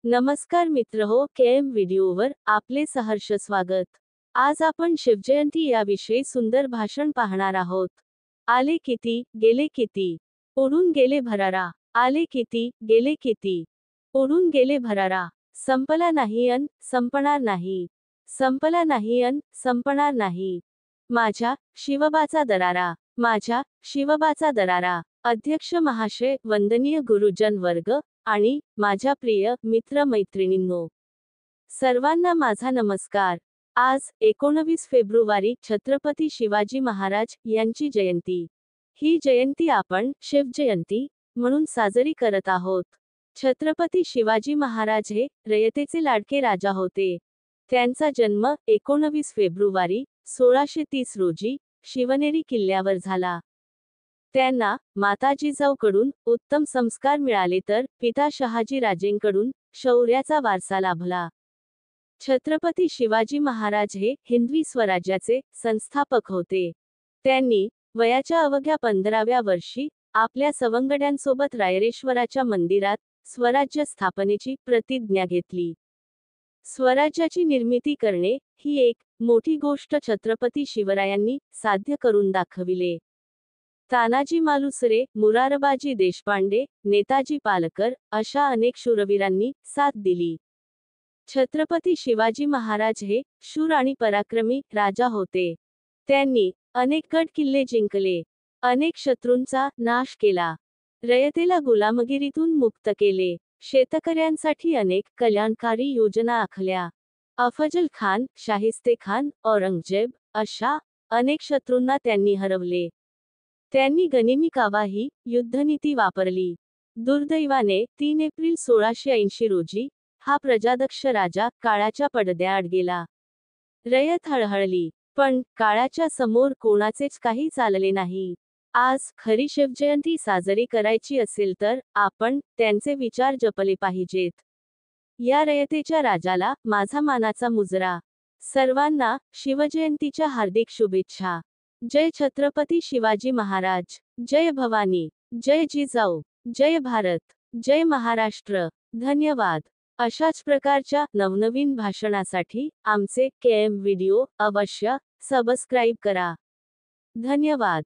नमस्कार मित्रहो, केएम व्हिडिओवर आपले सहर्ष स्वागत। आज आपण शिवजयंती याविषयी सुंदर भाषण पाहणार आहोत। आले किती, गेले किती, उडून गेले भरारा। आले किती, गेले किती, उडून गेले भरारा। संपला नाही अन संपणार नाही, संपला नाही अन संपणार नाही। माझ्या शिवबाचा दरारा, माझ्या शिवबाचा दरारा। अध्यक्ष महाशय, वंदनीय गुरुजन वर्ग आणि माझ्या प्रिय मित्र मैत्रिणींनो, सर्वांना माझा नमस्कार। आज 19 फेब्रुवारी छत्रपती शिवाजी महाराज यांची जयंती। ही जयंती आपण शिवजयंती म्हणून साजरी करत आहोत। छत्रपती शिवाजी महाराज हे रयतेचे लाडके राजा होते। त्यांचा जन्म 19 फेब्रुवारी 1630 रोजी शिवनेरी किल्ल्यावर झाला। त्यांना माता जिजाऊकडून उत्तम संस्कार मिळाले तर पिता शहाजी राजेंकडून शौर्याचा वारसा लाभला। छत्रपती शिवाजी महाराज हे हिंदवी स्वराज्याचे संस्थापक होते। त्यांनी वयाच्या अवघ्या 15व्या वर्षी आपल्या सवंगड्यांसोबत रायरेश्वराच्या मंदिरात स्वराज्य स्थापनेची प्रतिज्ञा घेतली। स्वराज्याची निर्मिती करणे ही एक मोठी गोष्ट छत्रपती शिवरायांनी साध्य करून दाखविले। तानाजी मालुसरे, मुरारबाजी देशपांडे, नेताजी पालकर अशा अनेक शूरवीरांनी साथ दिली। छत्रपती शिवाजी महाराज हे शूर आणि पराक्रमी राजा होते। त्यांनी अनेक गड किल्ले जिंकले, अनेक शत्रूंचा नाश केला, रयतेला गुलामगिरीतून मुक्त केले, शेतकऱ्यांसाठी अनेक कल्याणकारी योजना आखल्या। अफजल खान, शाहिस्ते खान, औरंगजेब अशा अनेक शत्रूंना त्यांनी हरवले। त्यांनी गनिमी कावाही युद्धनीती वापरली। दुर्दैवाने 3 एप्रिल 1680 रोजी हा प्रजादक्ष राजा काळाच्या पडद्याआड गेला। रयत हळहळली, पण काळाच्या समोर कोणाचेच काही चालले नाही। आज खरी शिवजयंती साजरी करायची असेल तर आपण त्यांचे विचार जपले पाहिजेत। या रयतेच्या राजाला माझा मानाचा मुजरा। सर्वांना शिवजयंतीच्या हार्दिक शुभेच्छा। जय छत्रपती शिवाजी महाराज, जय भवानी, जय जिजाऊ, जय भारत, जय महाराष्ट्र। धन्यवाद। अशाच प्रकारच्या नवनवीन भाषणासाठी आमचे केएम व्हिडिओ अवश्य सबस्क्राईब करा। धन्यवाद।